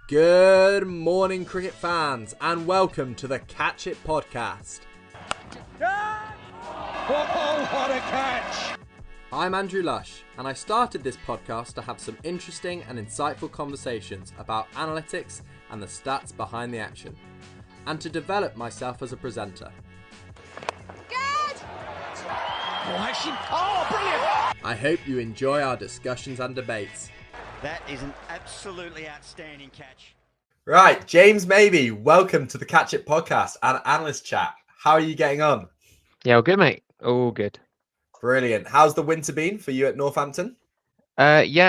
Good morning, cricket fans, and welcome to the Catch It podcast. Oh, what a catch! I'm Andrew Lush, and I started this podcast to have some interesting and insightful conversations about analytics and the stats behind the action, and to develop myself as a presenter. Good! Oh, brilliant! I hope you enjoy our discussions and debates. That is an absolutely outstanding catch. Right, James Maby, welcome to the Catch It podcast and Analyst Chat. How are you getting on? Yeah, all good, mate. All good. Brilliant. How's the winter been for you at Northampton? I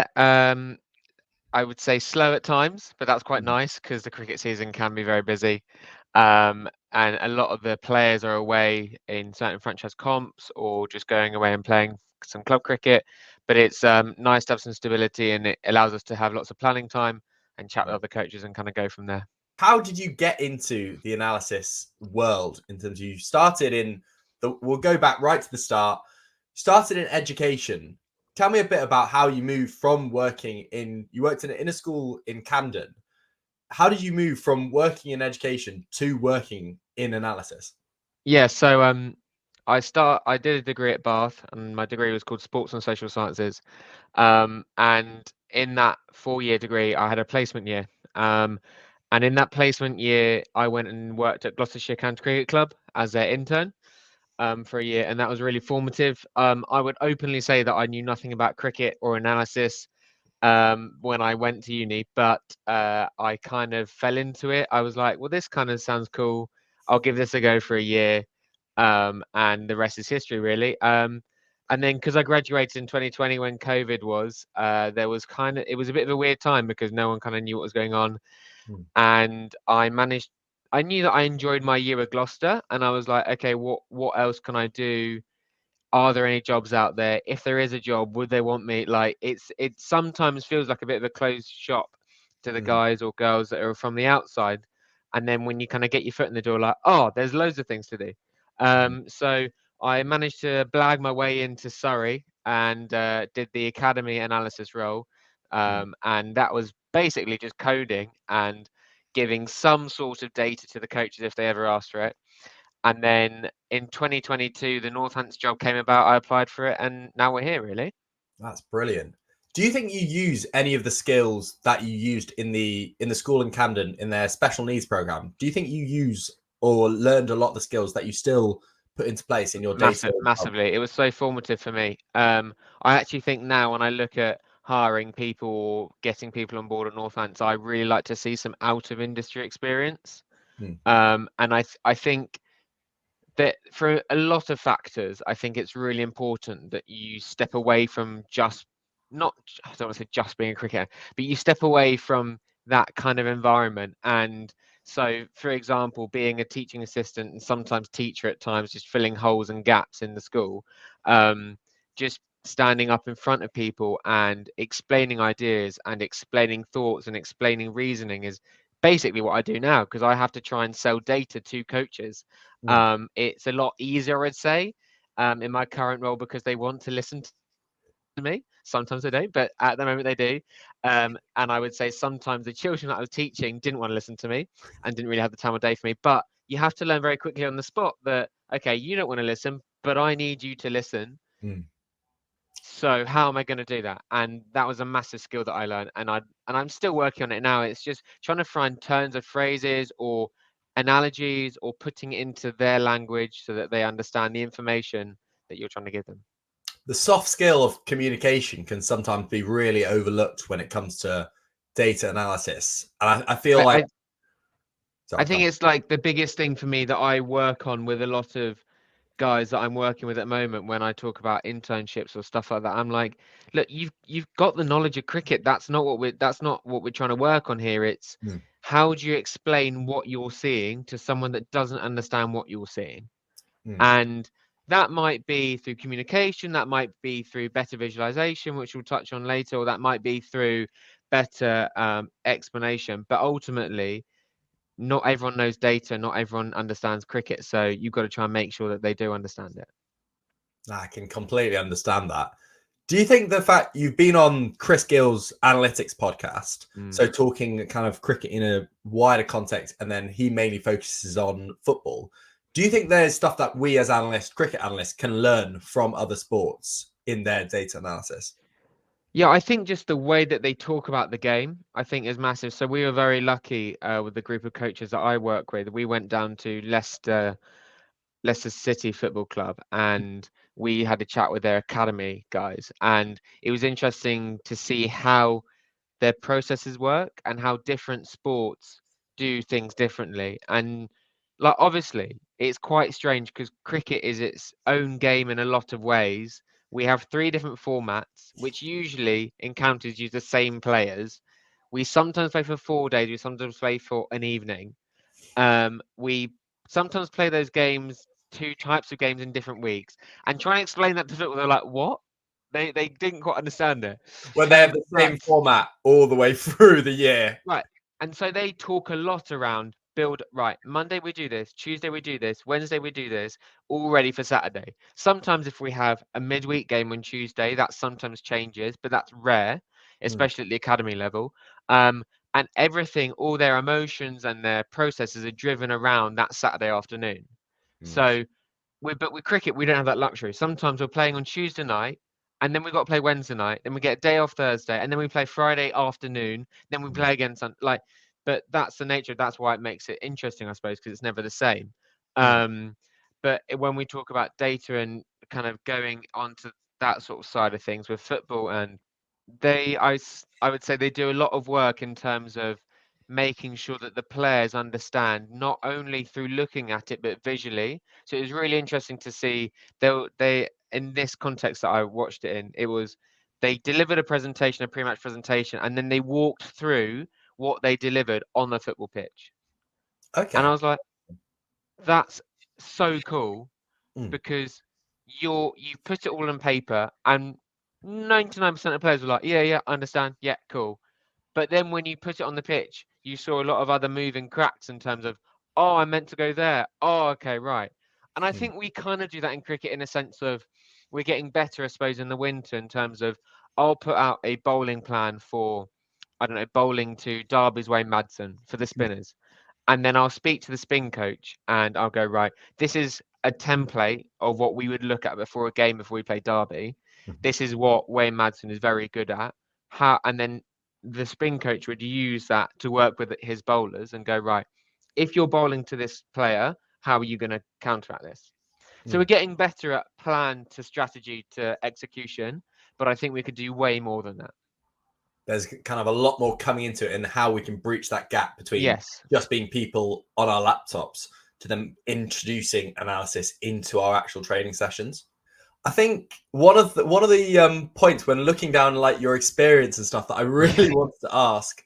would say slow at times, but that's quite nice because the cricket season can be very busy. And a lot of the players are away in certain franchise comps or just going away and playing some club cricket. But it's nice to have some stability, and it allows us to have lots of planning time and chat with other coaches and kind of go from there. How did you get into the analysis world in terms of you started in we'll go back right to the start, started in education. Tell me a bit about how you moved from you worked in a school in Camden. How did you move from working in education to working in analysis? Yeah, so I did a degree at Bath, and my degree was called Sports and Social Sciences. And in that 4-year degree, I had a placement year. And in that placement year, I went and worked at Gloucestershire County Cricket Club as their intern for a year, and that was really formative. I would openly say that I knew nothing about cricket or analysis when I went to uni, but I kind of fell into it. I was like, well, this kind of sounds cool. I'll give this a go for a year, and the rest is history, really. And then because I graduated in 2020 when COVID was, it was a bit of a weird time because no one kind of knew what was going on. And I knew that I enjoyed my year at Gloucester, and I was like, okay, what else can I do? Are there any jobs out there? If there is a job, would they want me? Like it sometimes feels like a bit of a closed shop to the guys or girls that are from the outside. And then when you kind of get your foot in the door, like, oh, there's loads of things to do. So I managed to blag my way into Surrey and did the academy analysis role. And that was basically just coding and giving some sort of data to the coaches if they ever asked for it. And then in 2022, the Northants job came about. I applied for it, and now we're here, really. That's brilliant. Do you think you use any of the skills that you used in the school in Camden in their special needs program? Do you think you use or learned a lot of the skills that you still put into place in your day-to-day? Massively. It was so formative for me. I actually think now when I look at hiring people or getting people on board at Northants, I really like to see some out of industry experience. And I think that for a lot of factors, I think it's really important that you step away from I don't want to say just being a cricketer, but you step away from that kind of environment. And so, for example, being a teaching assistant and sometimes teacher at times, just filling holes and gaps in the school, just standing up in front of people and explaining ideas and explaining thoughts and explaining reasoning is basically what I do now, because I have to try and sell data to coaches. It's a lot easier, I'd say, in my current role because they want to listen to me. Sometimes they don't, but at the moment they do. And I would say sometimes the children that I was teaching didn't want to listen to me and didn't really have the time of day for me. But you have to learn very quickly on the spot that, okay, you don't want to listen, but I need you to listen. So how am I going to do that? And that was a massive skill that I learned, and I'm still working on it now. It's just trying to find turns of phrases or analogies or putting it into their language so that they understand the information that you're trying to give them. The soft skill of communication can sometimes be really overlooked when it comes to data analysis. And I feel like I think it's like the biggest thing for me that I work on with a lot of guys that I'm working with at the moment when I talk about internships or stuff like that. I'm like, look, you've got the knowledge of cricket. That's not what we're trying to work on here. It's how do you explain what you're seeing to someone that doesn't understand what you're seeing? And that might be through communication, that might be through better visualization, which we'll touch on later, or that might be through better explanation. But ultimately, not everyone knows data, not everyone understands cricket, so you've got to try and make sure that they do understand it. I can completely understand that. Do you think the fact you've been on Chris Gill's analytics podcast, so talking kind of cricket in a wider context, and then he mainly focuses on football, do you think there's stuff that we as analysts, cricket analysts, can learn from other sports in their data analysis? Yeah, I think just the way that they talk about the game, I think is massive. So we were very lucky with the group of coaches that I work with. We went down to Leicester City Football Club, and we had a chat with their academy guys, and it was interesting to see how their processes work and how different sports do things differently. And like obviously it's quite strange because cricket is its own game in a lot of ways. We have 3 different formats which usually in counties use the same players. We sometimes play for 4 days, we sometimes play for an evening. We sometimes play those games, 2 types of games in different weeks, and try and explain that to people. They're like, what? They didn't quite understand it. When they have the same format all the way through the year. Right. And so they talk a lot around right, Monday we do this, Tuesday we do this, Wednesday we do this, all ready for Saturday. Sometimes if we have a midweek game on Tuesday, that sometimes changes, but that's rare, especially at the academy level. And everything, all their emotions and their processes are driven around that Saturday afternoon. So but with cricket, we don't have that luxury. Sometimes we're playing on Tuesday night, and then we've got to play Wednesday night, then we get a day off Thursday, and then we play Friday afternoon, then we play again but that's the nature. That's why it makes it interesting, I suppose, because it's never the same. But when we talk about data and kind of going onto that sort of side of things with football, and I would say they do a lot of work in terms of making sure that the players understand not only through looking at it but visually. So it was really interesting to see they in this context that I watched it in. It was they delivered a presentation, a pre-match presentation, and then they walked through what they delivered on the football pitch. Okay. And I was like, that's so cool Mm. because you put it all on paper, and 99% of players were like, yeah, I understand, yeah, cool. But then when you put it on the pitch, you saw a lot of other moving cracks in terms of, oh, I meant to go there. Oh, okay, right. And I think we kind of do that in cricket in a sense of we're getting better, I suppose, in the winter in terms of I'll put out a bowling plan for, I don't know, bowling to Derby's Wayne Madsen for the spinners. And then I'll speak to the spin coach and I'll go, right, this is a template of what we would look at before a game before we play Derby. This is what Wayne Madsen is very good at. And then the spin coach would use that to work with his bowlers and go, right, if you're bowling to this player, how are you going to counteract this? So we're getting better at plan to strategy to execution, but I think we could do way more than that. There's kind of a lot more coming into it and how we can breach that gap between just being people on our laptops to them introducing analysis into our actual training sessions. I think one of the points when looking down like your experience and stuff that I really wanted to ask,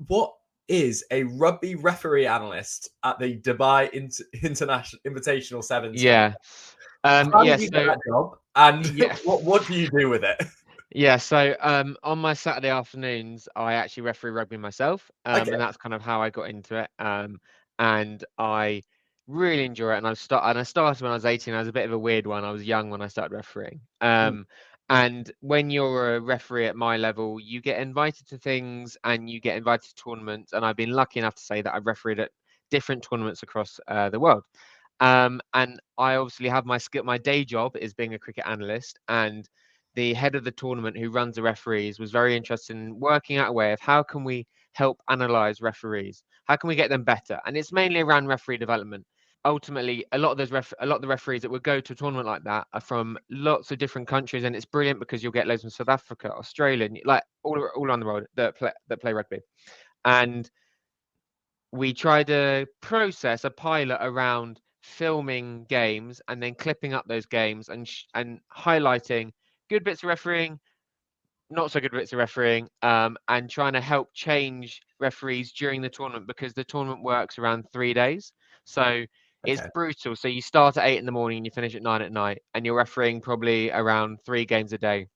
what is a rugby referee analyst at the Dubai International Invitational Sevens? Yeah. How did you get that job, and what do you do with it? Yeah, so on my Saturday afternoons, I actually referee rugby myself, and that's kind of how I got into it. And I really enjoy it. And I started when I was 18. I was a bit of a weird one. I was young when I started refereeing. And when you're a referee at my level, you get invited to things and you get invited to tournaments. And I've been lucky enough to say that I've refereed at different tournaments across the world. And I obviously have my day job is being a cricket analyst, and the head of the tournament who runs the referees was very interested in working out a way of how can we help analyze referees? How can we get them better? And it's mainly around referee development. Ultimately, a lot of the referees that would go to a tournament like that are from lots of different countries, and it's brilliant because you'll get loads from South Africa, Australia, like all around the world that play rugby. And we tried to process a pilot around filming games and then clipping up those games and highlighting good bits of refereeing, not so good bits of refereeing, and trying to help change referees during the tournament because the tournament works around 3 days. So it's brutal. So you start at 8 in the morning and you finish at 9 at night, and you're refereeing probably around 3 games a day.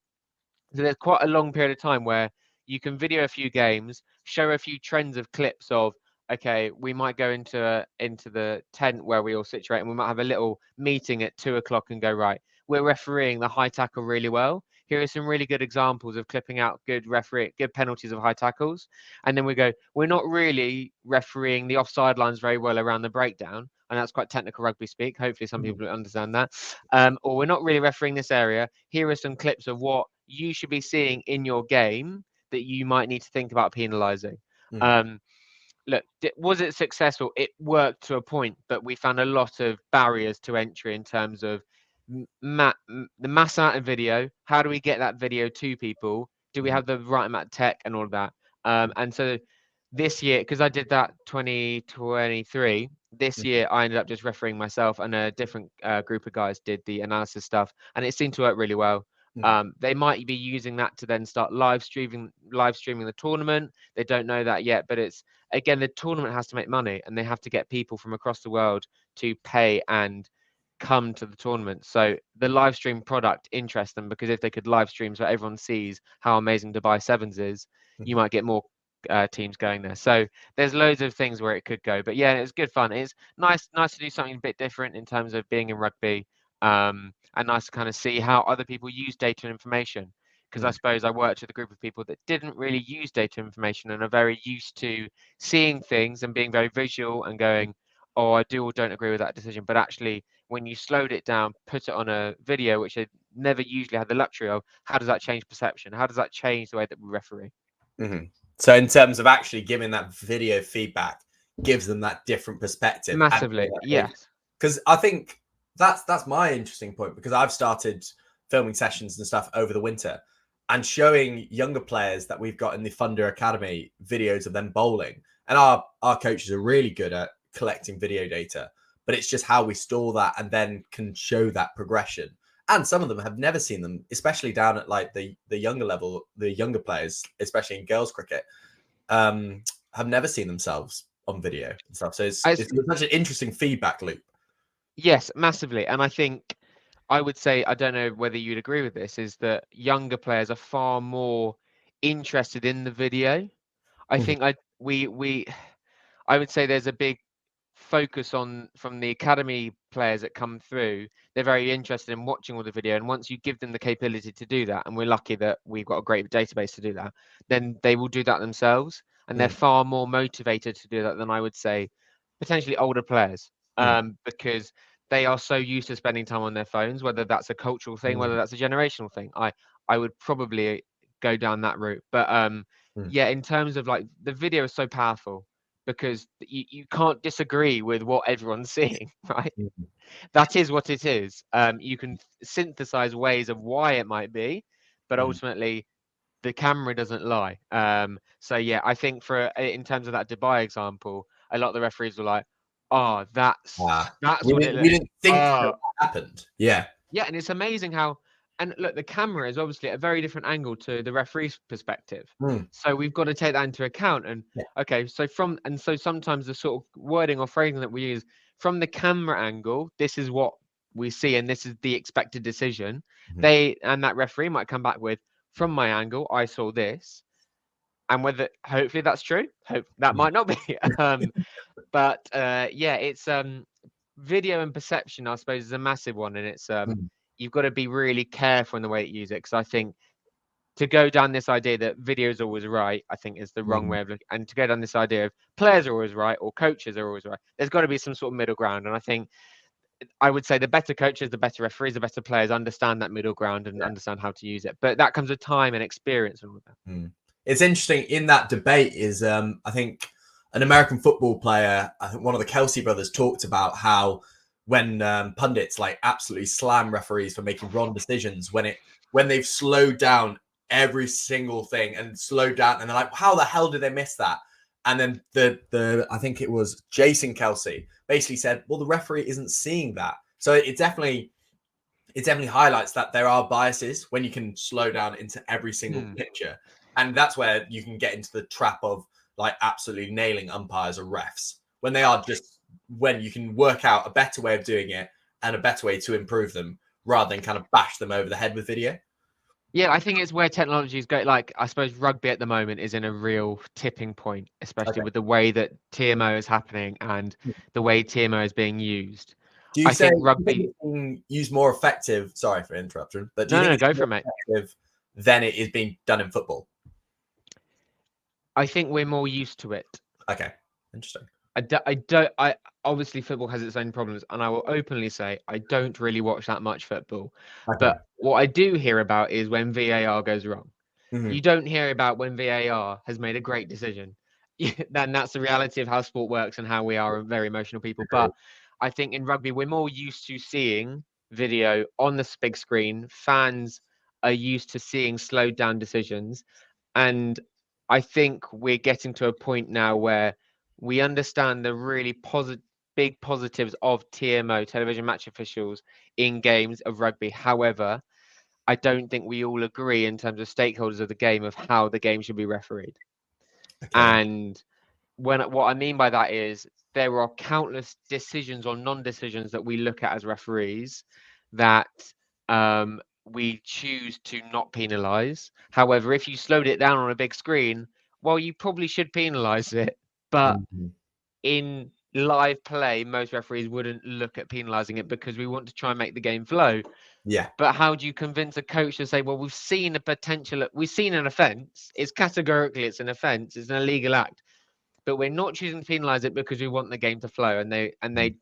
So there's quite a long period of time where you can video a few games, show a few trends of clips of, okay, we might go into the tent where we all situate and we might have a little meeting at 2 o'clock and go, right, we're refereeing the high tackle really well. Here are some really good examples of clipping out good penalties of high tackles. And then we go, we're not really refereeing the offside lines very well around the breakdown. And that's quite technical rugby speak. Hopefully some people understand that. Or we're not really refereeing this area. Here are some clips of what you should be seeing in your game that you might need to think about penalising. Look, was it successful? It worked to a point, but we found a lot of barriers to entry in terms of the mass amount of video. How do we get that video to people? Do we have the right amount of tech and all of that? And so this year, because I did that 2023, this year I ended up just refereeing myself, and a different group of guys did the analysis stuff, and it seemed to work really well. They might be using that to then start live streaming the tournament. They don't know that yet, but it's, again, the tournament has to make money, and they have to get people from across the world to pay and come to the tournament. So the live stream product interests them, because if they could live stream so everyone sees how amazing Dubai Sevens is, you might get more teams going there. So there's loads of things where it could go, but yeah, it's good fun. It's nice to do something a bit different in terms of being in rugby, and nice to kind of see how other people use data and information, because I suppose I worked with a group of people that didn't really use data information and are very used to seeing things and being very visual and going, oh, I do or don't agree with that decision. But actually, when you slowed it down, put it on a video, which they never usually had the luxury of, how does that change perception? How does that change the way that we referee? So in terms of actually giving that video feedback, gives them that different perspective. Massively, yes. Because I think that's my interesting point, because I've started filming sessions and stuff over the winter and showing younger players that we've got in the Thunder Academy videos of them bowling. And our coaches are really good at collecting video data, but it's just how we store that and then can show that progression. And some of them have never seen them, especially down at like the younger level, the younger players, especially in girls cricket, have never seen themselves on video and stuff. So it's such an interesting feedback loop. Yes, massively. And I think I would say, I don't know whether you'd agree with this, is that younger players are far more interested in the video. I think I would say there's a big focus on, from the academy players that come through, they're very interested in watching all the video, and once you give them the capability to do that, and we're lucky that we've got a great database to do that, then they will do that themselves, and they're far more motivated to do that than, I would say, potentially older players, because they are so used to spending time on their phones, whether that's a cultural thing, whether that's a generational thing. I would probably go down that route, but yeah, in terms of like, the video is so powerful, because you can't disagree with what everyone's seeing, right? That is what it is. You can synthesize ways of why it might be, but ultimately the camera doesn't lie. So yeah, I think in terms of that Dubai example, a lot of the referees were like, oh, that's what it looks. We didn't think that happened. Yeah. Yeah, and it's amazing how, and look, the camera is obviously at a very different angle to the referee's perspective. So we've got to take that into account. And okay, so sometimes the sort of wording or phrasing that we use from the camera angle, this is what we see, and this is the expected decision. And that referee might come back with, from my angle, I saw this. And whether, hopefully that's true, that might not be. But yeah, it's video and perception, I suppose, is a massive one, and it's you've got to be really careful in the way that you use it, because I think to go down this idea that video is always right, I think is the wrong way of looking, and to go down this idea of players are always right or coaches are always right, there's got to be some sort of middle ground. And I think I would say the better coaches, the better referees, the better players understand that middle ground and understand how to use it. But that comes with time and experience and all that. It's interesting in that debate is I think an American football player, I think one of the Kelsey brothers, talked about how when pundits like absolutely slam referees for making wrong decisions, when they've slowed down every single thing and slowed down, and they're like, how the hell did they miss that? And then the I think it was Jason Kelsey basically said, well, the referee isn't seeing that. So it definitely highlights that there are biases when you can slow down into every single picture. And that's where you can get into the trap of like absolutely nailing umpires or refs when you can work out a better way of doing it and a better way to improve them rather than kind of bash them over the head with video. Yeah, I think it's where technology is going. Like, I suppose rugby at the moment is in a real tipping point, especially with the way that TMO is happening and the way TMO is being used. Do you I say think you think rugby. it's being used more effective? Sorry for interruption, but do you No, think no, it's go for more it, mate. effective than it is being done in football? I think we're more used to it. Okay, interesting. I obviously football has its own problems, and I will openly say I don't really watch that much football. Okay. But what I do hear about is when VAR goes wrong. Mhm. You don't hear about when VAR has made a great decision. Then that's the reality of how sport works and how we are very emotional people. But I think in rugby we're more used to seeing video on the big screen. Fans are used to seeing slowed down decisions, and I think we're getting to a point now where we understand the really big positives of TMO, television match officials, in games of rugby. However, I don't think we all agree in terms of stakeholders of the game of how the game should be refereed. Okay. And what I mean by that is there are countless decisions or non-decisions that we look at as referees that we choose to not penalise. However, if you slowed it down on a big screen, well, you probably should penalise it. But Mhm. in live play, most referees wouldn't look at penalising it because we want to try and make the game flow. Yeah. But how do you convince a coach to say, well, we've seen an offence. It's categorically, it's an offence. It's an illegal act. But we're not choosing to penalise it because we want the game to flow. And they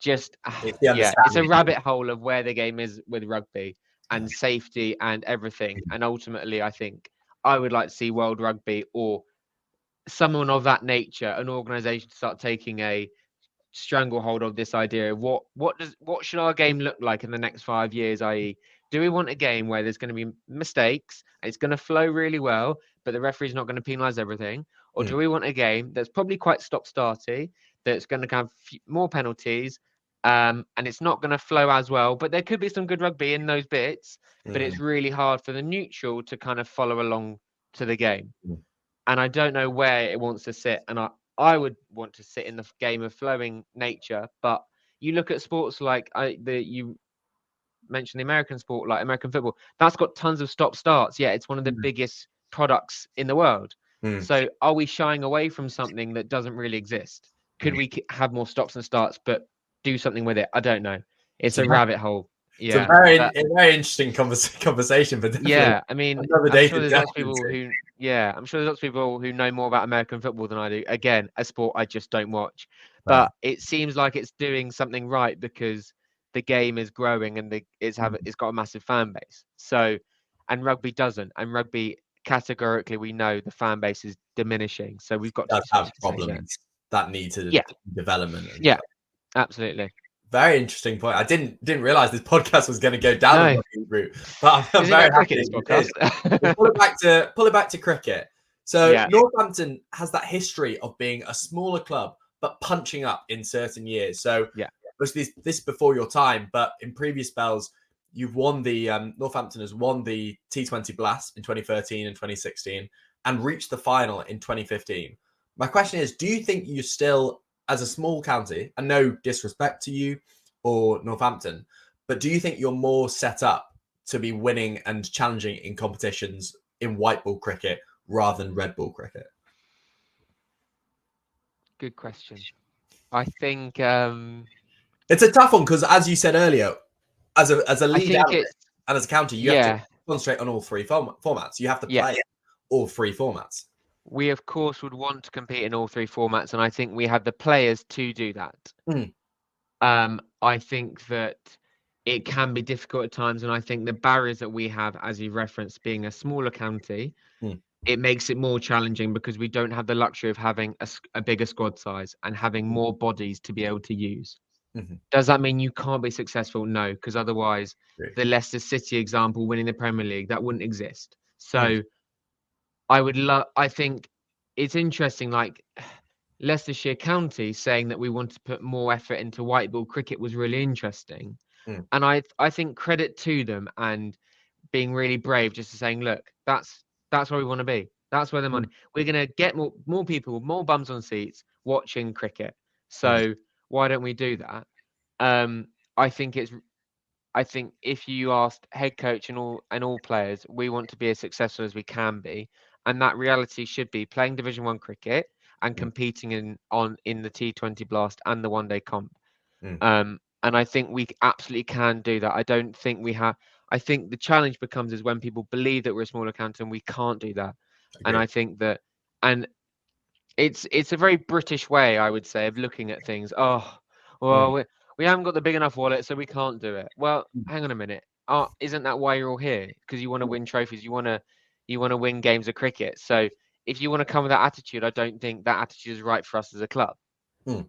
just, It's the yeah, it's a understanding. rabbit hole of where the game is with rugby and safety and everything. And ultimately, I think I would like to see World Rugby or someone of that nature, an organisation, start taking a stranglehold of this idea of what should our game look like in the next 5 years, i.e. do we want a game where there's going to be mistakes, it's going to flow really well, but the referee's not going to penalise everything? Or do we want a game that's probably quite stop-starty, that's going to have more penalties, and it's not going to flow as well, but there could be some good rugby in those bits, but it's really hard for the neutral to kind of follow along to the game. And I don't know where it wants to sit. And I would want to sit in the game of flowing nature. But you look at sports like you mentioned the American sport, like American football, that's got tons of stop starts. Yeah, it's one of the biggest products in the world. So are we shying away from something that doesn't really exist? Could we have more stops and starts, but do something with it? I don't know. It's a rabbit hole. Yeah, it's a very interesting conversation, but yeah, I mean, another I'm day sure to there's lots of dive people into. I'm sure there's lots of people who know more about American football than I do. Again, a sport I just don't watch. Fair. But it seems like it's doing something right because the game is growing and it's got a massive fan base. So, and rugby doesn't. And rugby, categorically, we know the fan base is diminishing. So we've got to do Does have something to change that. problems that need to Yeah. development. And Yeah, absolutely. very interesting point. I didn't realize this podcast was going to go down No. the rugby route, but I'm Is it very about happy cricket, this that you did. podcast? We'll pull it back to cricket. So Yeah. Northampton has that history of being a smaller club but punching up in certain years. So Yeah. this before your time, but in previous spells, you've won the Northampton has won the T20 Blast in 2013 and 2016 and reached the final in 2015. My question is, do you think you're still, as a small county, and no disrespect to you or Northampton, but do you think you're more set up to be winning and challenging in competitions in white ball cricket rather than red ball cricket? Good question. I think It's a tough one because, as you said earlier, as a lead think analyst and as a county, you have to concentrate on all three formats. You have to play all three formats. We, of course, would want to compete in all three formats, and I think we have the players to do that. I think that it can be difficult at times, and I think the barriers that we have, as you referenced, being a smaller county, it makes it more challenging because we don't have the luxury of having a bigger squad size and having more bodies to be able to use. Does that mean you can't be successful? No, because otherwise, the Leicester City example, winning the Premier League, that wouldn't exist. So I think it's interesting, like Leicestershire County saying that we want to put more effort into white ball cricket was really interesting. And I think credit to them and being really brave just to saying, look, that's where we want to be. That's where the money. We're going to get more people, more bums on seats watching cricket. So why don't we do that? I think if you asked head coach and all players, we want to be as successful as we can be, and that reality should be playing Division 1 cricket and competing in the T20 Blast and the one day comp. And And I think we absolutely can do that. I don't think we have. I think the challenge becomes is when people believe that we're a smaller county and we can't do that. And Agreed. I think that, and it's a very British way, I would say, of looking at things. Oh, well, we haven't got the big enough wallet, so we can't do it. Well, hang on a minute. Isn't that why you're all here? Because you want to win trophies. You want to win games of cricket. So if you want to come with that attitude, I don't think that attitude is right for us as a club.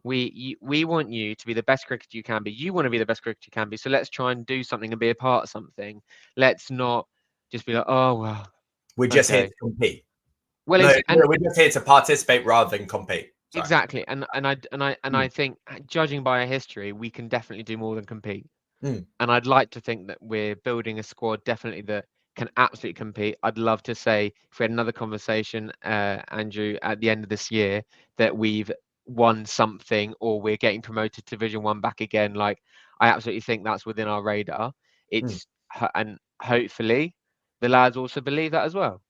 We want you to be the best cricketer you can be. You want to be the best cricketer you can be. So let's try and do something and be a part of something. Let's not just be like, oh well, we're just here okay. to compete. Well, we're just here to participate rather than compete. Sorry. Exactly, and I think, judging by our history, we can definitely do more than compete. And I'd like to think that we're building a squad definitely that can absolutely compete. I'd love to say, if we had another conversation, Andrew, at the end of this year, that we've won something or we're getting promoted to Division 1 back again. Like, I absolutely think that's within our radar. And hopefully the lads also believe that as well.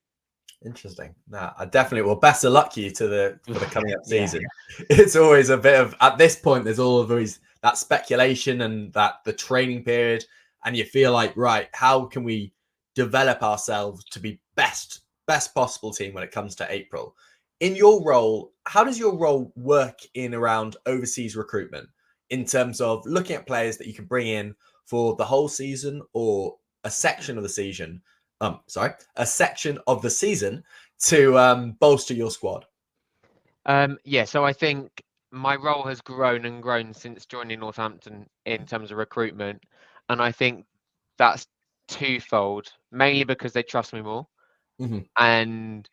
Interesting. No, I definitely will. Best of luck to you for the coming up season. It's always a bit of, at this point, there's always that speculation and that the training period, and you feel like, right, how can we develop ourselves to be best possible team when it comes to April? In your role, how does your role work in around overseas recruitment in terms of looking at players that you can bring in for the whole season or a section of the season? A section of the season to bolster your squad? So I think my role has grown and grown since joining Northampton in terms of recruitment. And I think that's twofold, mainly because they trust me more and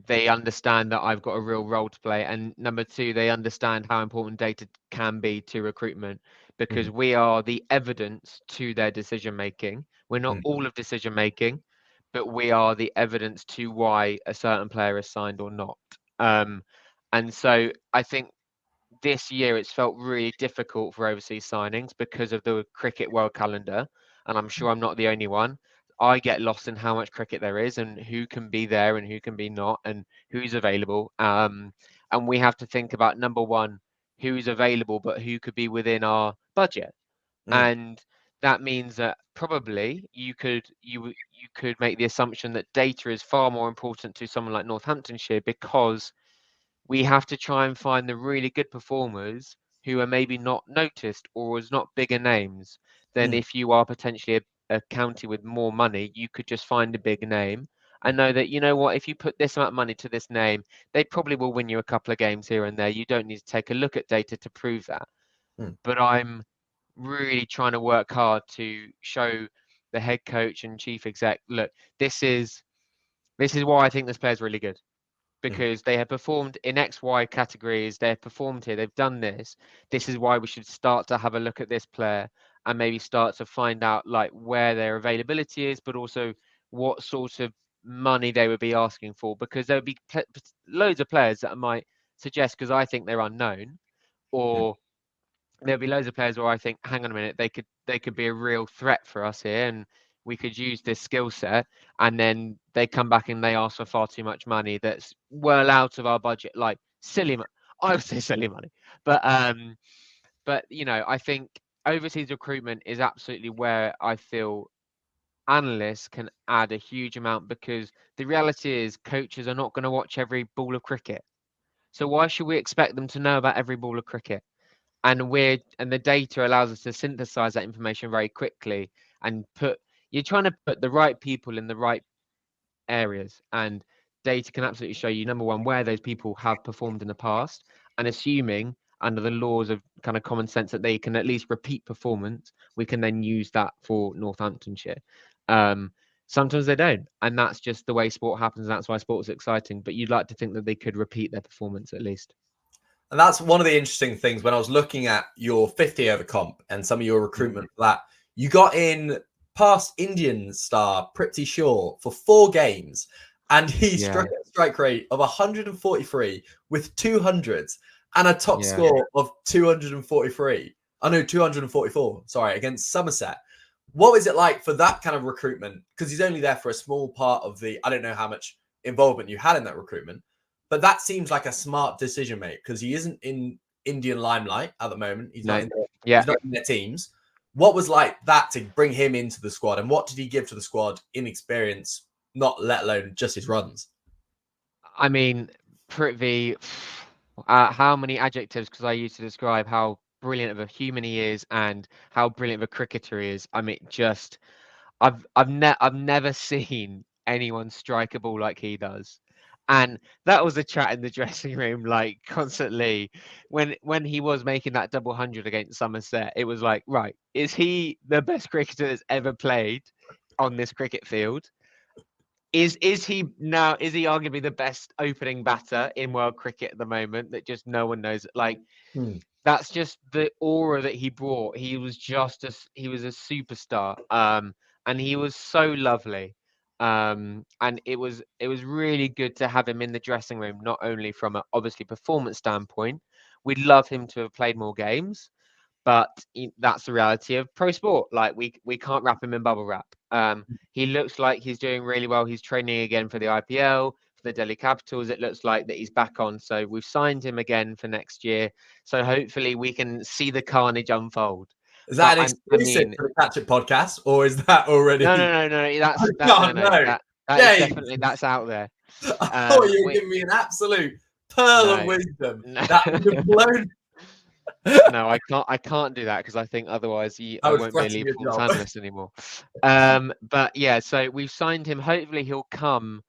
they understand that I've got a real role to play. And number two, they understand how important data can be to recruitment because we are the evidence to their decision making. We're not all of decision making, but we are the evidence to why a certain player is signed or not. And so I think this year it's felt really difficult for overseas signings because of the cricket world calendar. And I'm sure I'm not the only one. I get lost in how much cricket there is and who can be there and who can be not and who's available. And we have to think about, number one, who's available, but who could be within our budget. And that means that probably you could make the assumption that data is far more important to someone like Northamptonshire because we have to try and find the really good performers who are maybe not noticed or as not bigger names than if you are potentially a county with more money. You could just find a big name and know that, you know what, if you put this amount of money to this name, they probably will win you a couple of games here and there. You don't need to take a look at data to prove that. But I'm really trying to work hard to show the head coach and chief exec, look, this is why I think this player's really good. Because they have performed in XY categories, they have performed here, they've done this. This is why we should start to have a look at this player and maybe start to find out like where their availability is, but also what sort of money they would be asking for. Because there would be loads of players that I might suggest because I think they're unknown, or there'll be loads of players where I think, hang on a minute, they could be a real threat for us here, and we could use this skill set. And then they come back and they ask for far too much money that's well out of our budget, like silly money. I would say silly money, but you know, I think overseas recruitment is absolutely where I feel analysts can add a huge amount, because the reality is coaches are not going to watch every ball of cricket. So why should we expect them to know about every ball of cricket? And the data allows us to synthesize that information very quickly and you're trying to put the right people in the right areas, and data can absolutely show you, number one, where those people have performed in the past, and assuming under the laws of kind of common sense that they can at least repeat performance, we can then use that for Northamptonshire. Sometimes they don't, and that's just the way sport happens. That's why sport's exciting, but you'd like to think that they could repeat their performance at least. And that's one of the interesting things when I was looking at your 50 over comp and some of your recruitment for that. You got in past Indian star Prithvi Shaw for 4 games, and he struck a strike rate of 143 with 200s and a top score of 244. Sorry, against Somerset. What was it like for that kind of recruitment? Because he's only there for a small part of the, I don't know how much involvement you had in that recruitment. But that seems like a smart decision, mate, because he isn't in Indian limelight at the moment. He's not in their teams. What was like that to bring him into the squad, and what did he give to the squad in experience, not let alone just his runs? I mean, Prithvi, how many adjectives could I use to describe how brilliant of a human he is and how brilliant of a cricketer he is? I mean, just I've never seen anyone strike a ball like he does. And that was a chat in the dressing room, like constantly when he was making that double hundred against Somerset. It was like, right, is he the best cricketer that's ever played on this cricket field? Is he arguably the best opening batter in world cricket at the moment that just no one knows? Like, that's just the aura that he brought. He was he was a superstar. And he was so lovely. And it was really good to have him in the dressing room, not only from a obviously performance standpoint. We'd love him to have played more games, but that's the reality of pro sport. Like we can't wrap him in bubble wrap. He looks like he's doing really well. He's training again for the IPL, for the Delhi Capitals. It looks like that he's back on. So we've signed him again for next year. So hopefully we can see the carnage unfold. Is that But an exclusive for the Catch It podcast, or is that already? No. That is definitely that's out there. I thought you were giving me an absolute pearl of wisdom that would have blown. No, I can't do that because I think otherwise I won't be a Liverpool analyst anymore. But yeah, so we've signed him. Hopefully he'll come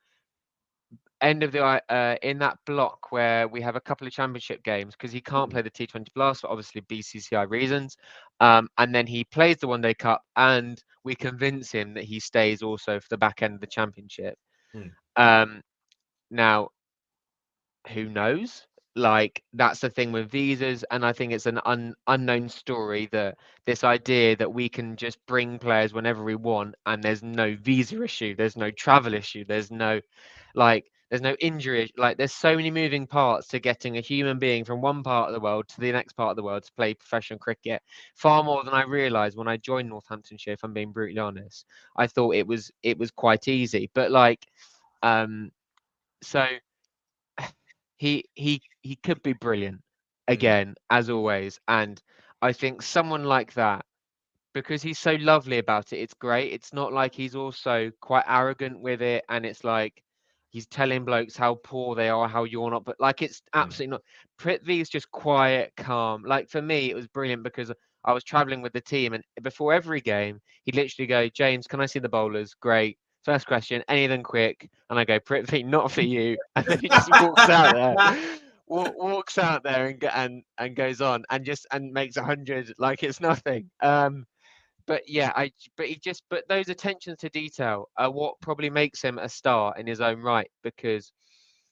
end of the in that block where we have a couple of championship games because he can't play the T20 Blast for obviously BCCI reasons. And then he plays the One Day Cup, and we convince him that he stays also for the back end of the championship. Now, who knows? Like, that's the thing with visas, and I think it's an unknown story, that this idea that we can just bring players whenever we want and there's no visa issue, there's no travel issue, there's no injury. Like, there's so many moving parts to getting a human being from one part of the world to the next part of the world to play professional cricket, far more than I realized when I joined Northamptonshire, if I'm being brutally honest. I thought it was quite easy, but like so he could be brilliant again, as always. And I think someone like that, because he's so lovely about it, it's great. It's not like he's also quite arrogant with it, and it's like he's telling blokes how poor they are, how you're not. But like, it's absolutely not. Prithvi is just quiet, calm. Like, for me, it was brilliant because I was traveling with the team, and before every game, he'd literally go, "James, can I see the bowlers?" Great. First question, any of them quick? And I go, "Prithvi, not for you." And then he just walks out there. Walks out there and goes on and makes 100 like it's nothing. But yeah, but those attentions to detail are what probably makes him a star in his own right, because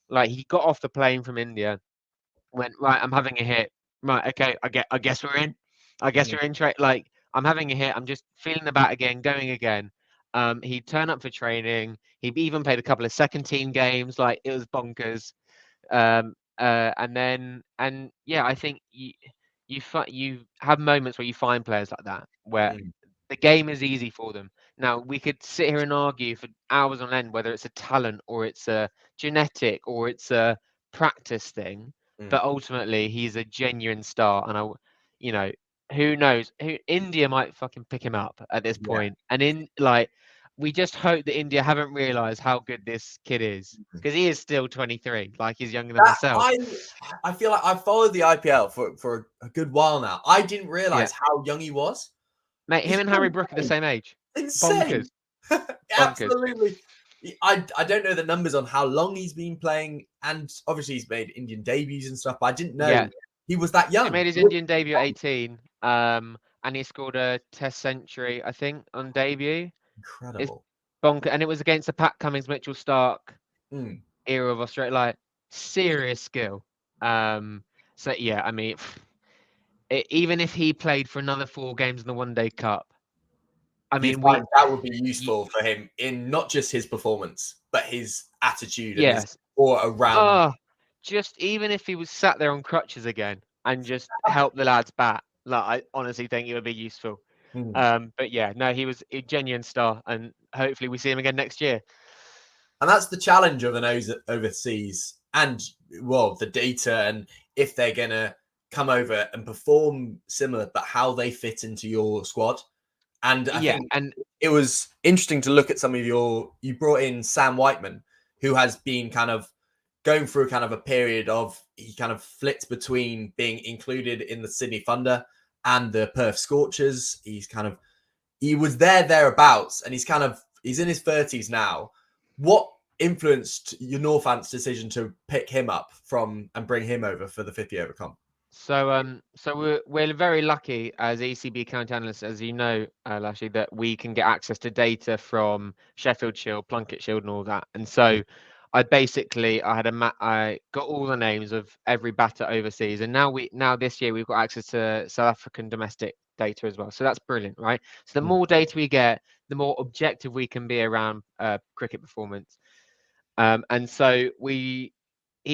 like, he got off the plane from India, went, right, I'm having a hit. Right, okay, I guess we're in. I guess we're in. Like, I'm having a hit. I'm just feeling the bat again, going again. He'd turn up for training. He even played a couple of second team games. Like, it was bonkers. And yeah, I think you have moments where you find players like that where the game is easy for them. Now, we could sit here and argue for hours on end whether it's a talent or it's a genetic or it's a practice thing, but ultimately he's a genuine star. And who knows? India might fucking pick him up at this point. And we just hope that India haven't realised how good this kid is, because he is still 23, like he's younger than myself. I feel like I've followed the IPL for a good while now. I didn't realise how young he was. Mate, him and Harry Brook are the same age. Insane. Bonkers. Absolutely. I don't know the numbers on how long he's been playing, and obviously he's made Indian debuts and stuff, but I didn't know he was that young. He made his Indian debut at 18, and he scored a Test century, I think, on debut. Incredible. It's bonkers, and it was against the Pat Cummins, Mitchell Stark era of Australia. Like, serious skill. So yeah, I mean, even if he played for another 4 games in the One Day Cup, I mean, that would be useful for him in not just his performance, but his attitude and his or around. Just even if he was sat there on crutches again and just help the lads bat, like, I honestly think it would be useful. But yeah, no, he was a genuine star, and hopefully we see him again next year. And that's the challenge of an overseas, and well, the data, and if they're gonna come over and perform similar, but how they fit into your squad. And I think it was interesting to look at some of you brought in Sam Whiteman, who has been kind of going through kind of a period of, he kind of flips between being included in the Sydney Thunder and the Perth Scorchers. He was thereabouts, and he's in his 30s now. What influenced your Northants decision to pick him up from and bring him over for the 50 over comp? So we're very lucky as ECB county analysts, as you know, Lashley, that we can get access to data from Sheffield Shield, Plunkett Shield, and all that. And so I got all the names of every batter overseas, and now this year we've got access to South African domestic data as well. So that's brilliant, right? So the more data we get, the more objective we can be around cricket performance. And so he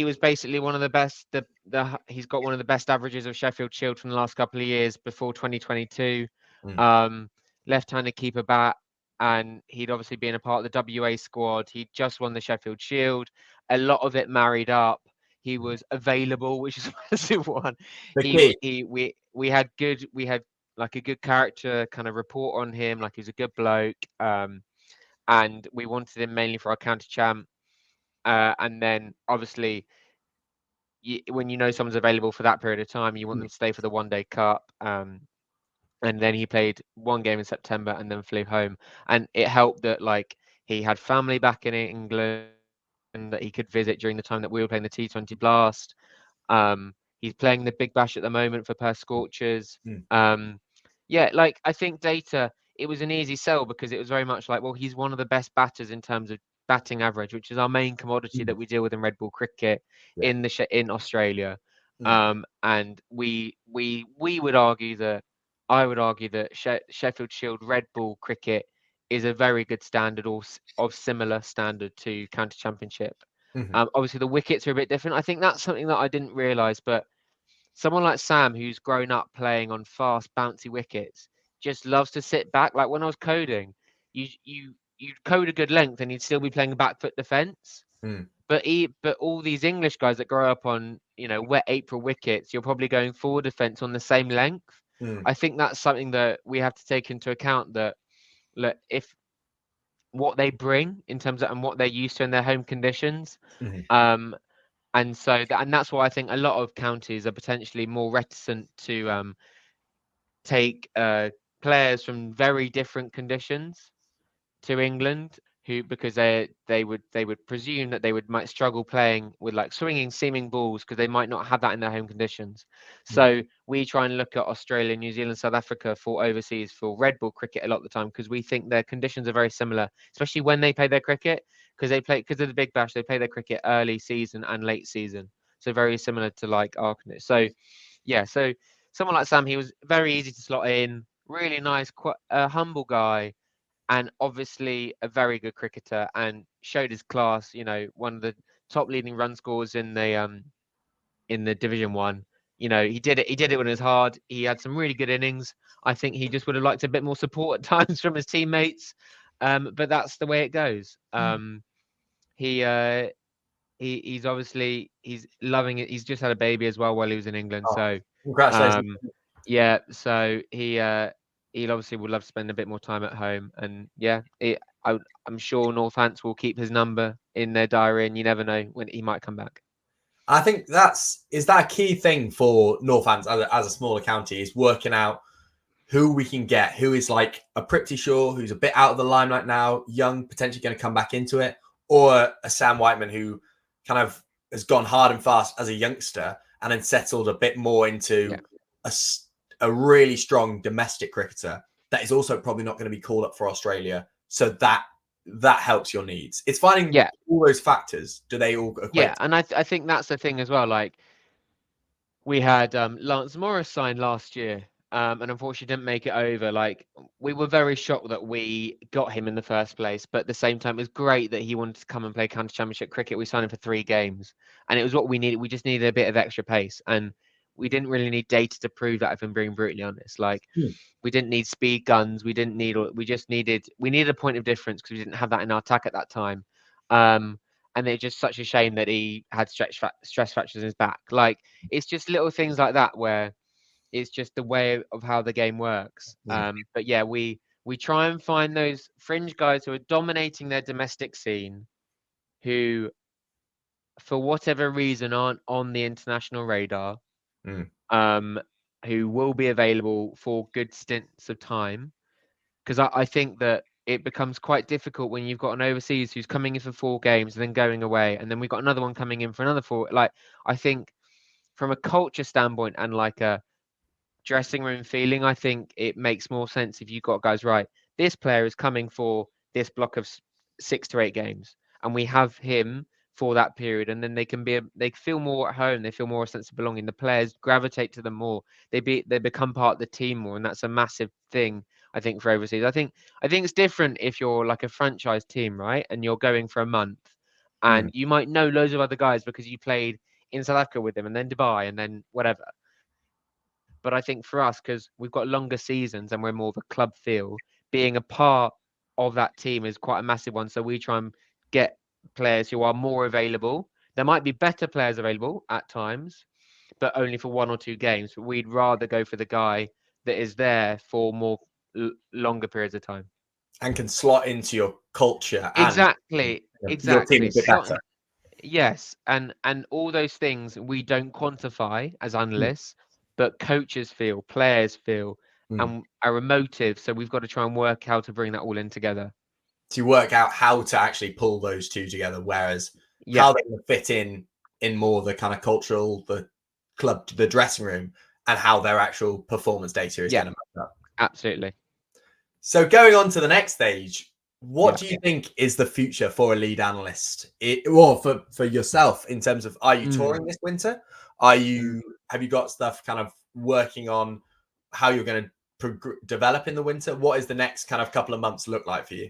was basically one of the best. He's got one of the best averages of Sheffield Shield from the last couple of years before 2022. Left-handed keeper bat, and he'd obviously been a part of the WA squad. He just won the Sheffield Shield. A lot of it married up. He was available, which is a massive one. We had like a good character kind of report on him, like he's a good bloke. And we wanted him mainly for our county champ. And then obviously, when you know someone's available for that period of time, you want them to stay for the one-day cup. And then he played one game in September and then flew home. And it helped that like he had family back in England and that he could visit during the time that we were playing the T20 Blast. He's playing the Big Bash at the moment for Perth Scorchers. Like I think data, it was an easy sell because it was very much like, well, he's one of the best batters in terms of batting average, which is our main commodity that we deal with in red ball cricket in Australia. And we would argue that I would argue that Sheffield Shield red ball cricket is a very good standard or of similar standard to county championship. Obviously the wickets are a bit different. I think that's something that I didn't realise, but someone like Sam, who's grown up playing on fast, bouncy wickets, just loves to sit back. Like when I was coding, you'd code a good length and you'd still be playing back foot defence. But all these English guys that grow up on, wet April wickets, you're probably going forward defence on the same length. I think that's something that we have to take into account, that look, if what they bring in terms of and what they're used to in their home conditions. And so that's why I think a lot of counties are potentially more reticent to take players from very different conditions to England, because they would presume that they might struggle playing with like swinging seaming balls because they might not have that in their home conditions. So we try and look at Australia, New Zealand, South Africa for overseas for red ball cricket a lot of the time, because we think their conditions are very similar, especially when they play their cricket, because of the Big Bash, they play their cricket early season and late season, so very similar to like our conditions. So someone like Sam, he was very easy to slot in, really nice, quite a humble guy, and obviously a very good cricketer, and showed his class. One of the top leading run scorers in the Division 1. He did it when it was hard. He had some really good innings. I think he just would have liked a bit more support at times from his teammates, but that's the way it goes. He's obviously loving it. He's just had a baby as well while he was in England. So congratulations. So he obviously would love to spend a bit more time at home, and I'm sure Northants will keep his number in their diary, and you never know when he might come back. I think is that a key thing for Northants as a smaller county, is working out who we can get, who is like a Pretty Sure, who's a bit out of the limelight now, young, potentially going to come back into it, or a Sam Whiteman who kind of has gone hard and fast as a youngster and then settled a bit more into a really strong domestic cricketer that is also probably not going to be called up for Australia. So that helps your needs. It's finding all those factors. Do they all equate? Yeah, and I think that's the thing as well. Like we had Lance Morris signed last year, and unfortunately didn't make it over. Like we were very shocked that we got him in the first place, but at the same time, it was great that he wanted to come and play county championship cricket. We signed him for 3 games, and it was what we needed. We just needed a bit of extra pace, and we didn't really need data to prove that, if I'm being brutally honest. Like we didn't need speed guns. We needed a point of difference because we didn't have that in our attack at that time. and it's just such a shame that he had stress fractures in his back. Like, it's just little things like that where it's just the way of how the game works. But yeah, we try and find those fringe guys who are dominating their domestic scene, who, for whatever reason, aren't on the international radar, who will be available for good stints of time. Because I think that it becomes quite difficult when you've got an overseas who's coming in for 4 games and then going away, and then we've got another one coming in for another 4. Like, I think from a culture standpoint and like a dressing room feeling, I think it makes more sense if you've got guys, right, this player is coming for this block of 6 to 8 games, and we have him for that period, and then they feel more at home, they feel more a sense of belonging. The players gravitate to them more. They become part of the team more, and that's a massive thing, I think, for overseas. I think it's different if you're like a franchise team, right, and you're going for a month, and you might know loads of other guys because you played in South Africa with them, and then Dubai, and then whatever. But I think for us, because we've got longer seasons and we're more of a club feel, being a part of that team is quite a massive one. So we try and get players who are more available. There might be better players available at times, but only for 1 or 2 games. But we'd rather go for the guy that is there for more longer periods of time. And can slot into your culture Exactly. and your team a bit better. Yes, and all those things we don't quantify as analysts, but coaches feel, players feel, and are emotive. So we've got to try and work how to bring that all in together. To work out how to actually pull those two together, whereas how they can fit in more the kind of cultural, the club, the dressing room, and how their actual performance data is going to match up. Absolutely. So going on to the next stage, what do you think is the future for a lead analyst? For yourself, in terms of, are you touring this winter? Have you got stuff kind of working on how you're going to develop in the winter? What is the next kind of couple of months look like for you?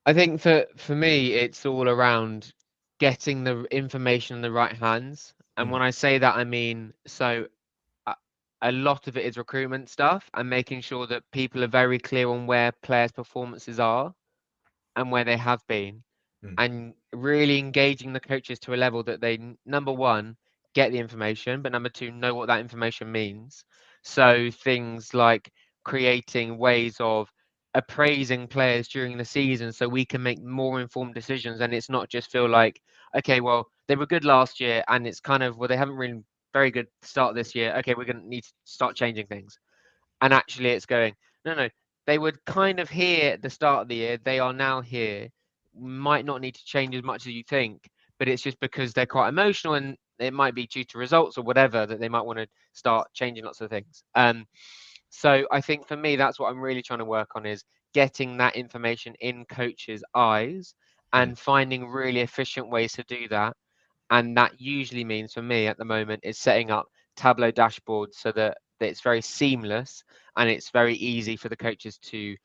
I think for me, it's all around getting the information in the right hands. And when I say that, I mean, so a lot of it is recruitment stuff and making sure that people are very clear on where players' performances are and where they have been, and really engaging the coaches to a level that they, number one, get the information, but number two, know what that information means. So things like creating ways of appraising players during the season so we can make more informed decisions, and it's not just feel like, okay, well, they were good last year and it's kind of, well, they haven't really very good start this year. Okay, we're going to need to start changing things. And actually it's going, no, they were kind of here at the start of the year. They are now here. Might not need to change as much as you think, but it's just because they're quite emotional, and it might be due to results or whatever that they might want to start changing lots of things. So I think for me, that's what I'm really trying to work on, is getting that information in coaches' eyes and finding really efficient ways to do that. And that usually means, for me at the moment, is setting up Tableau dashboards so that it's very seamless and it's very easy for the coaches to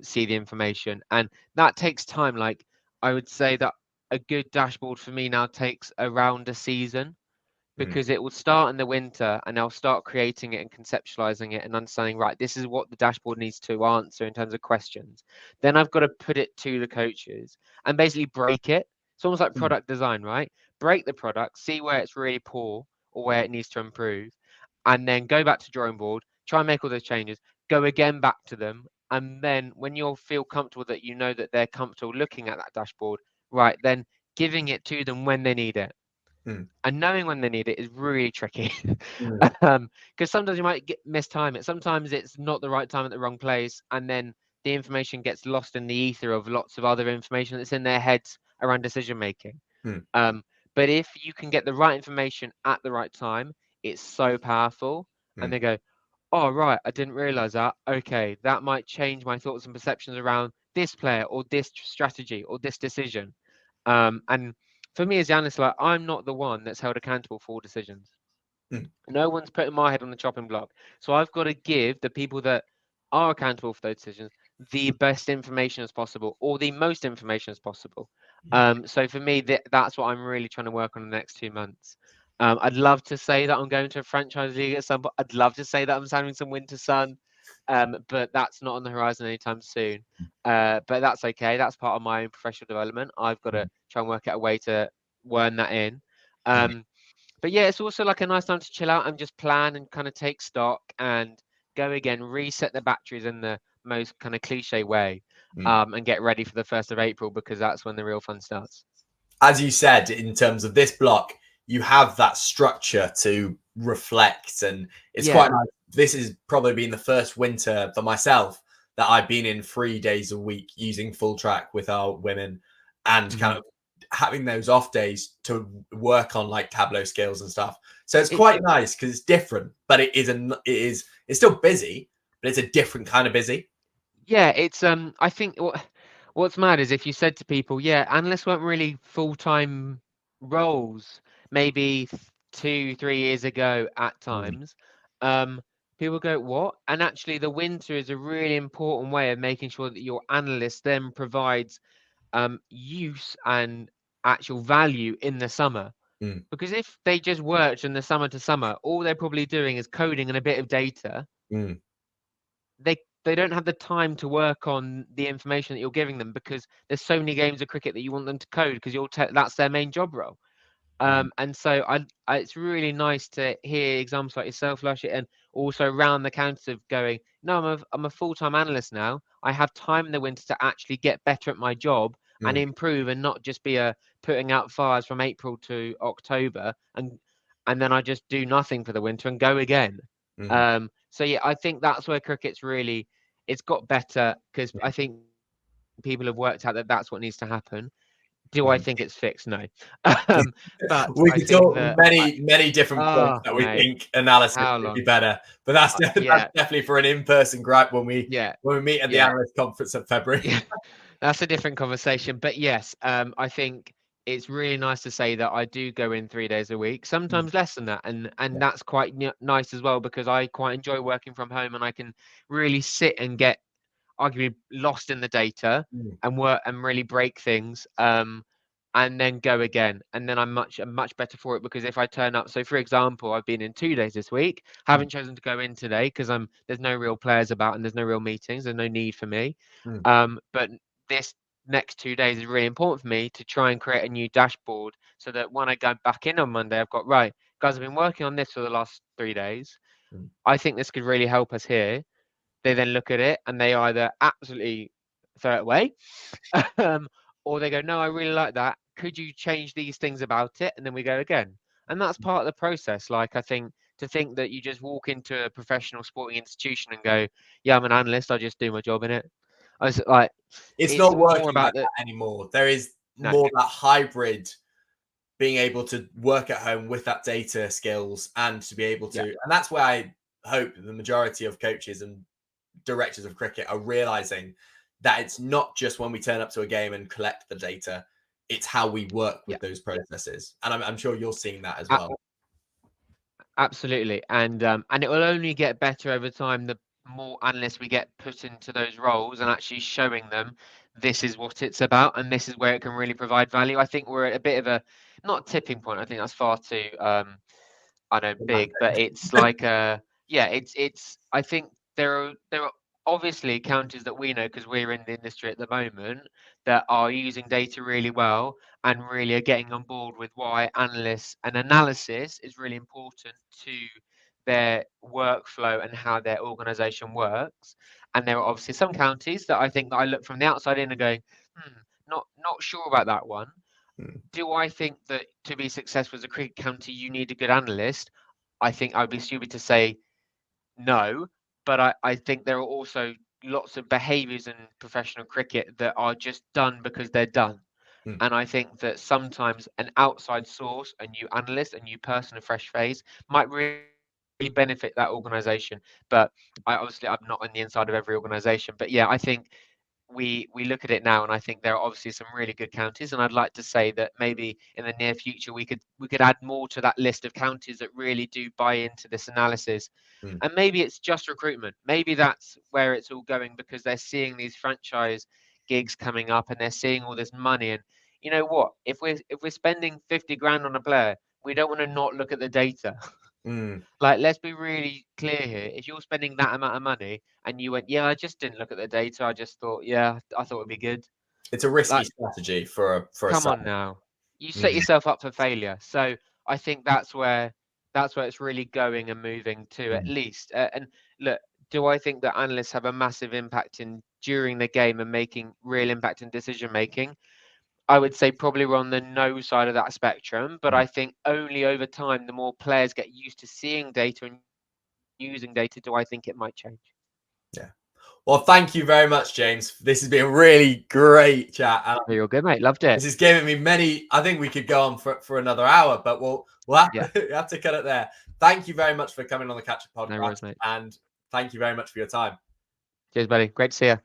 see the information. And that takes time. Like, I would say that a good dashboard for me now takes around a season, because it will start in the winter and I'll start creating it and conceptualizing it and understanding, right, this is what the dashboard needs to answer in terms of questions. Then I've got to put it to the coaches and basically break it. It's almost like product design, right? Break the product, see where it's really poor or where it needs to improve, and then go back to drawing board, try and make all those changes, go again back to them. And then when you'll feel comfortable that you know that they're comfortable looking at that dashboard, right, then giving it to them when they need it. And knowing when they need it is really tricky, because sometimes you might mistime it. Sometimes it's not the right time at the wrong place, and then the information gets lost in the ether of lots of other information that's in their heads around decision making. But if you can get the right information at the right time, it's so powerful. And they go, oh, right, I didn't realize that. Okay, that might change my thoughts and perceptions around this player or this strategy or this decision. And for me as the analyst, like, I'm not the one that's held accountable for all decisions. No one's putting my head on the chopping block. So I've got to give the people that are accountable for those decisions the best information as possible, or the most information as possible. So for me, that's what I'm really trying to work on in the next 2 months. I'd love to say that I'm going to a franchise league at some point. I'd love to say that I'm having some winter sun. but that's not on the horizon anytime soon. But that's okay. That's part of my own professional development. I've got to try and work out a way to worm that in. But yeah, it's also like a nice time to chill out and just plan and kind of take stock and go again, reset the batteries in the most kind of cliche way, and get ready for the 1st of April, because that's when the real fun starts. As you said, in terms of this block, you have that structure to reflect, and it's quite nice. This has probably been the first winter for myself that I've been in 3 days a week using full track with our women, and kind of having those off days to work on like Tableau skills and stuff. So it's quite nice because it's different, but it's still busy, but it's a different kind of busy. Yeah, it's I think what's mad is if you said to people, yeah, analysts weren't really full-time roles maybe 2-3 years ago at times, people go, what? And actually the winter is a really important way of making sure that your analyst then provides use and actual value in the summer. Because if they just worked in the summer to summer, all they're probably doing is coding and a bit of data. They don't have the time to work on the information that you're giving them, because there's so many games of cricket that you want them to code, because that's their main job role. And so it's really nice to hear examples like yourself, Lush, and also around the counter of going, no, I'm a full-time analyst now. I have time in the winter to actually get better at my job and improve, and not just be putting out fires from April to October, and then I just do nothing for the winter and go again. So yeah, I think that's where cricket's really, it's got better, because I think people have worked out that that's what needs to happen. Do I think it's fixed? No. But we I could think talk that many different points that we think analysis would be better, but that's definitely for an in-person gripe when we meet at the analyst conference in February. Yeah, that's a different conversation. But yes, I think it's really nice to say that I do go in 3 days a week, sometimes less than that, and that's quite nice as well, because I quite enjoy working from home, and I can really sit and get arguably lost in the data and work and really break things, and then go again, and then I'm much better for it, because if I turn up, so for example, I've been in 2 days this week, haven't chosen to go in today because there's no real players about and there's no real meetings, there's no need for me, but this next 2 days is really important for me to try and create a new dashboard, so that when I go back in on Monday, I've got, right, guys, I've been working on this for the last 3 days. I think this could really help us here. They then look at it and they either absolutely throw it away, or they go, no, I really like that. Could you change these things about it? And then we go again. And that's part of the process. Like, I think to think that you just walk into a professional sporting institution and go, yeah, I'm an analyst, I just do my job in it. I was like, it's not working more about like that anymore. There is more that hybrid, being able to work at home with that data skills and to be able to, and that's where I hope the majority of coaches and directors of cricket are realizing that it's not just when we turn up to a game and collect the data, it's how we work with those processes. And I'm sure you're seeing that as well. Absolutely. And it will only get better over time the more analysts we get put into those roles, and actually showing them this is what it's about and this is where it can really provide value. I think we're at a bit of a, not tipping point, I think that's far too I know big, but it's like it's I think there are obviously counties that we know, because we're in the industry at the moment, that are using data really well and really are getting on board with why analysts and analysis is really important to their workflow and how their organization works. And there are obviously some counties that I think that I look from the outside in and going, not sure about that one. Do I think that to be successful as a cricket county, you need a good analyst? I think I'd be stupid to say no, but I think there are also lots of behaviours in professional cricket that are just done because they're done. And I think that sometimes an outside source, a new analyst, a new person, a fresh face might really benefit that organisation. But I'm not on the inside of every organisation. But yeah, I think we look at it now, and I think there are obviously some really good counties, and I'd like to say that maybe in the near future we could add more to that list of counties that really do buy into this analysis. And maybe it's just recruitment, maybe that's where it's all going, because they're seeing these franchise gigs coming up and they're seeing all this money. And you know what, if we're spending 50 grand on a player, we don't want to not look at the data. Like, let's be really clear here. If you're spending that amount of money and you went, yeah, I just didn't look at the data. I just thought, yeah, I thought it'd be good. It's a risky Like, strategy for a come on site. now. You set yourself up for failure. So I think that's where it's really going and moving to, at least. And look, do I think that analysts have a massive impact during the game and making real impact in decision making? I would say probably we're on the no side of that spectrum, but I think only over time, the more players get used to seeing data and using data, do I think it might change. Yeah. Well, thank you very much, James. This has been a really great chat. And You're good, mate. Loved it. this is giving me many. I think we could go on for another hour, but we'll have to cut it there. Thank you very much for coming on the Catch Up podcast, No worries, mate. and thank you very much for your time. Cheers, buddy. Great to see you.